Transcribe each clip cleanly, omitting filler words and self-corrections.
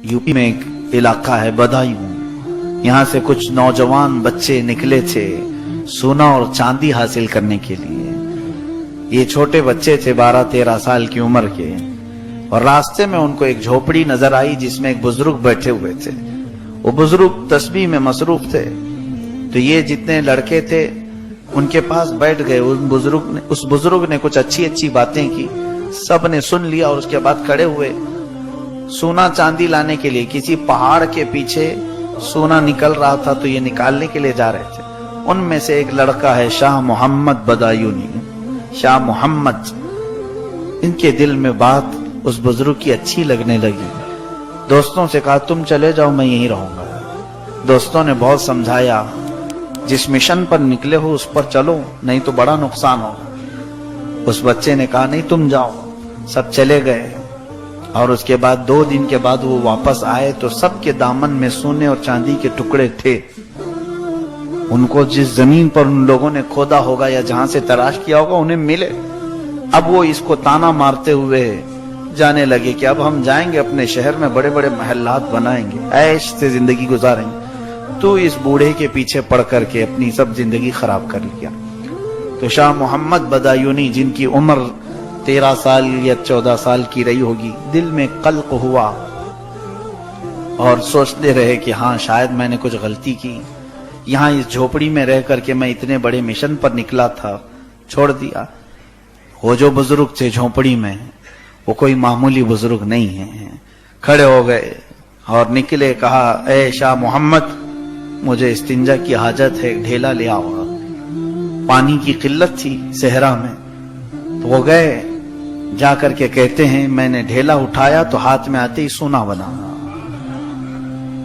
UP में एक इलाका है बदायूं, यहाँ से कुछ नौजवान बच्चे निकले थे सोना और चांदी हासिल करने के लिए। ये छोटे बच्चे थे 12-13 साल की उम्र के, और रास्ते में उनको एक झोपड़ी नजर आई जिसमें एक बुजुर्ग बैठे हुए थे। वो बुजुर्ग तस्बीह में मसरूफ थे, तो ये जितने लड़के थे उनके पास बैठ गए। उस बुजुर्ग ने कुछ अच्छी अच्छी बातें की, सब ने सुन लिया और उसके बाद खड़े हुए सोना चांदी लाने के लिए। किसी पहाड़ के पीछे सोना निकल रहा था तो ये निकालने के लिए जा रहे थे। उनमें से एक लड़का है शाह मोहम्मद बदायूनी, शाह मोहम्मद। इनके दिल में बात उस बुजुर्ग की अच्छी लगने लगी। दोस्तों से कहा तुम चले जाओ, मैं यहीं रहूंगा। दोस्तों ने बहुत समझाया, जिस मिशन पर निकले हो उस पर चलो, नहीं तो बड़ा नुकसान होगा। उस बच्चे ने कहा नहीं तुम जाओ। सब चले गए, और उसके बाद 2 दिन के बाद वो वापस आए तो सबके दामन में सोने और चांदी के टुकड़े थे। उनको जिस जमीन पर उन लोगों ने खोदा होगा या जहां से तलाश किया होगा उन्हें मिले। अब वो इसको ताना मारते हुए जाने लगे कि अब हम जाएंगे अपने शहर में, बड़े बड़े महल्लात बनाएंगे, ऐश से जिंदगी गुजारेंगे। तो इस बूढ़े के पीछे पड़ करके अपनी सब जिंदगी खराब कर लिया। तो शाह मोहम्मद बदायूनी, जिनकी उम्र 13 साल या 14 साल की रही होगी, दिल में कल्क हुआ और सोचते रहे कि हाँ शायद मैंने कुछ गलती की। यहाँ इस झोपड़ी में रह करके मैं इतने बड़े मिशन पर निकला था, छोड़ दिया। वो जो बुजुर्ग थे झोपड़ी में, वो कोई मामूली बुजुर्ग नहीं है। खड़े हो गए और निकले, कहा ए शाह मोहम्मद, मुझे इस्तिंजा की हाजत है, ढेला ले आओ। पानी की किल्लत थी सहरा में, तो वो गए। जा करके कहते हैं मैंने ढेला उठाया तो हाथ में आते ही सोना बना।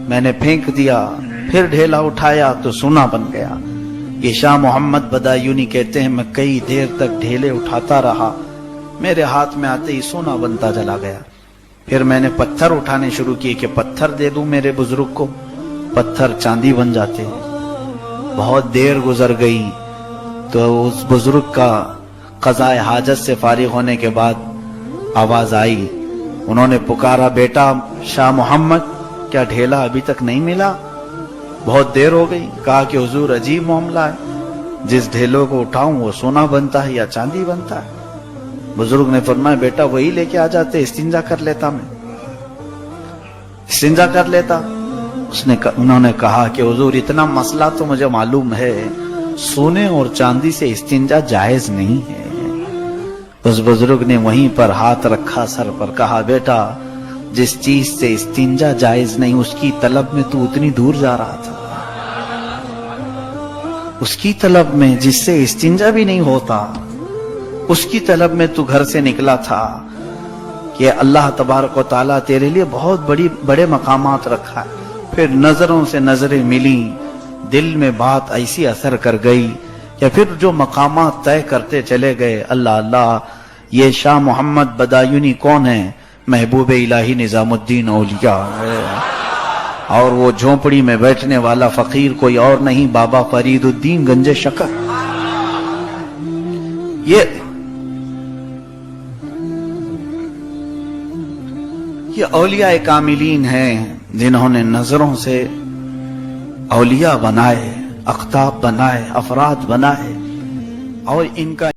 मैंने फेंक दिया, फिर ढेला उठाया तो सोना बन गया। ये शाह मोहम्मद बदायूनी कहते हैं मैं कई देर तक ढेले उठाता रहा, मेरे हाथ में आते ही सोना बनता चला गया। फिर मैंने पत्थर उठाने शुरू किए कि पत्थर दे दूं मेरे बुजुर्ग को, पत्थर चांदी बन जाते हैं। बहुत देर गुजर गई तो उस बुजुर्ग का क़ज़ाए हाजत से फारिग होने के बाद आवाज आई। उन्होंने पुकारा, बेटा शाह मोहम्मद, क्या ढेला अभी तक नहीं मिला? बहुत देर हो गई। कहा कि हुजूर अजीब मामला है, जिस ढेलों को उठाऊं वो सोना बनता है या चांदी बनता है। बुजुर्ग ने फरमाया बेटा वही लेके आ जाते, इस्तिंजा कर लेता, मैं इस्तिंजा कर लेता। उन्होंने कहा कि हुजूर इतना मसला तो मुझे मालूम है, सोने और चांदी से इस्तिंजा जायज नहीं है। उस बुजुर्ग ने वहीं पर हाथ रखा सर पर, कहा बेटा जिस चीज से इस्तिंजा जायज नहीं उसकी तलब में तू उतनी दूर जा रहा था, उसकी तलब में जिससे इस्तिंजा भी नहीं होता, उसकी तलब में तू घर से निकला था कि अल्लाह तबारक व तआला तेरे लिए बहुत बड़े मकामात रखा है। फिर नजरों से नजरें मिली, दिल में बात ऐसी असर कर गई या फिर जो मकामात तय करते चले गए। अल्लाह अल्लाह, ये शाह मोहम्मद बदायूनी कौन है? महबूब इलाही निजामुद्दीन औलिया है। और वो झोपड़ी में बैठने वाला फकीर कोई और नहीं, बाबा फरीदुद्दीन गंजे शकर। ये औलिया कामिलीन हैं जिन्होंने नजरों से औलिया बनाए, अख्ताब बनाए, अफराद बनाए, और इनका